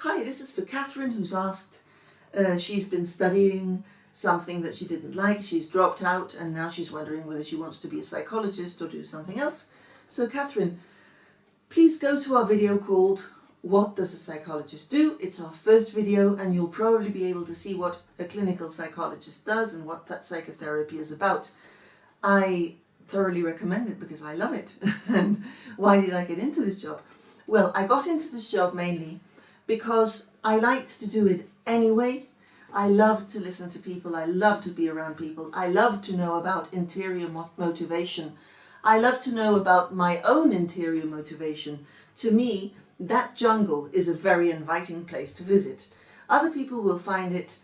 Hi, this is for Catherine, who's asked, she's been studying something that she didn't like, she's dropped out, and now she's wondering whether she wants to be a psychologist or do something else. So Catherine, please go to our video called What Does a Psychologist Do? It's our first video, and you'll probably be able to see what a clinical psychologist does and what that psychotherapy is about. I thoroughly recommend it because I love it. And why did I get into this job? Well, I got into this job mainly because I liked to do it anyway. I love to listen to people, I love to be around people, I love to know about interior motivation, I love to know about my own interior motivation. To me, that jungle is a very inviting place to visit. Other people will find it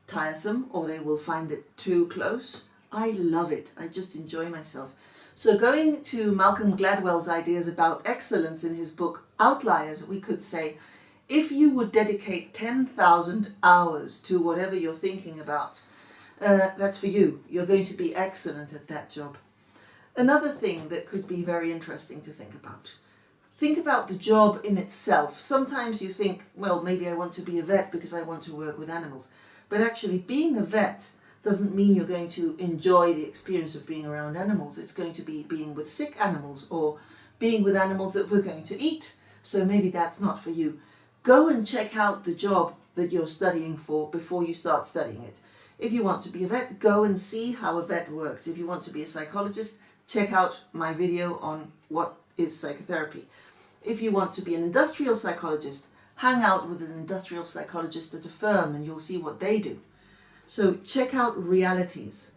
tiresome, or they will find it too close. I love it, I just enjoy myself. So going to Malcolm Gladwell's ideas about excellence in his book Outliers, we could say, if you would dedicate 10,000 hours to whatever you're thinking about, that's for you. You're going to be excellent at that job. Another thing that could be very interesting to think about the job in itself. Sometimes you think, well, maybe I want to be a vet because I want to work with animals. But actually, being a vet doesn't mean you're going to enjoy the experience of being around animals. It's going to be being with sick animals or being with animals that we're going to eat. So maybe that's not for you. Go and check out the job that you're studying for before you start studying it. If you want to be a vet, go and see how a vet works. If you want to be a psychologist, check out my video on what is psychotherapy. If you want to be an industrial psychologist, hang out with an industrial psychologist at a firm and you'll see what they do. So check out realities.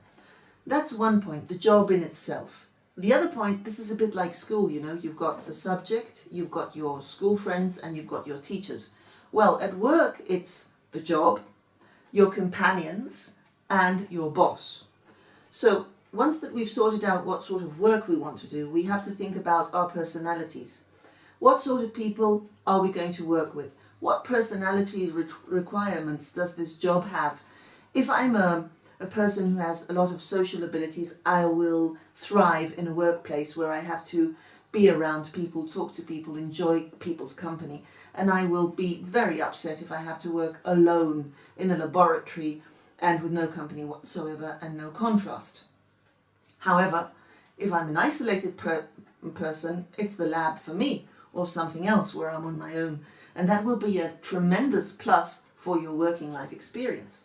That's one point, the job in itself. The other point, this is a bit like school, you know, you've got the subject, you've got your school friends, and you've got your teachers. Well, at work, it's the job, your companions, and your boss. So once that we've sorted out what sort of work we want to do, we have to think about our personalities. What sort of people are we going to work with? What personality requirements does this job have? If I'm a person who has a lot of social abilities, I will thrive in a workplace where I have to be around people, talk to people, enjoy people's company. And I will be very upset if I have to work alone in a laboratory and with no company whatsoever and no contrast. However, if I'm an isolated person, it's the lab for me, or something else where I'm on my own. And that will be a tremendous plus for your working life experience.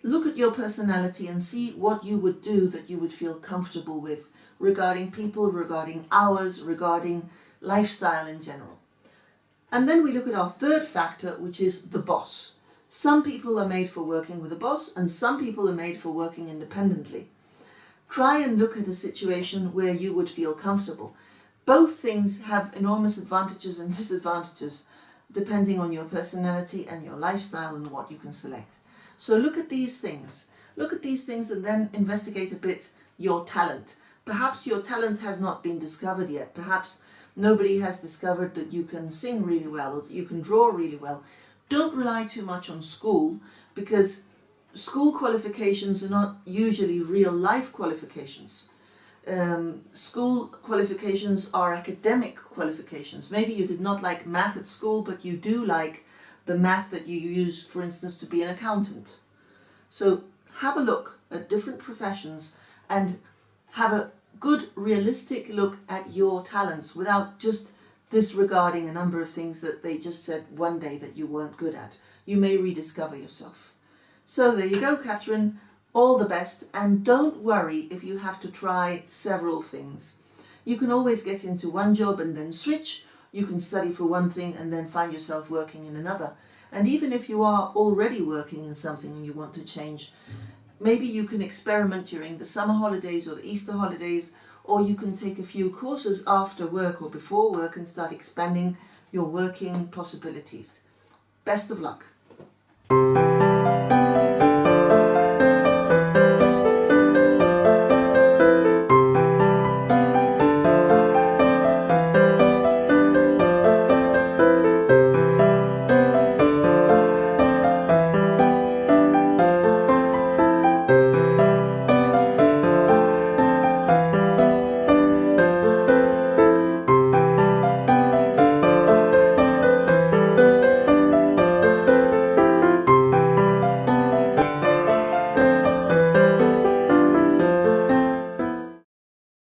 Look at your personality and see what you would do that you would feel comfortable with regarding people, regarding hours, regarding lifestyle in general. And then we look at our third factor, which is the boss. Some people are made for working with a boss and some people are made for working independently. Try and look at a situation where you would feel comfortable. Both things have enormous advantages and disadvantages depending on your personality and your lifestyle and what you can select. So look at these things. Look at these things and then investigate a bit your talent. Perhaps your talent has not been discovered yet. Perhaps nobody has discovered that you can sing really well or that you can draw really well. Don't rely too much on school, because school qualifications are not usually real life qualifications. School qualifications are academic qualifications. Maybe you did not like math at school, but you do like the math that you use, for instance, to be an accountant. So have a look at different professions and have a good, realistic look at your talents without just disregarding a number of things that they just said one day that you weren't good at. You may rediscover yourself. So there you go, Catherine. All the best, and don't worry if you have to try several things. You can always get into one job and then switch. You can study for one thing and then find yourself working in another. And even if you are already working in something and you want to change, maybe you can experiment during the summer holidays or the Easter holidays, or you can take a few courses after work or before work and start expanding your working possibilities. Best of luck.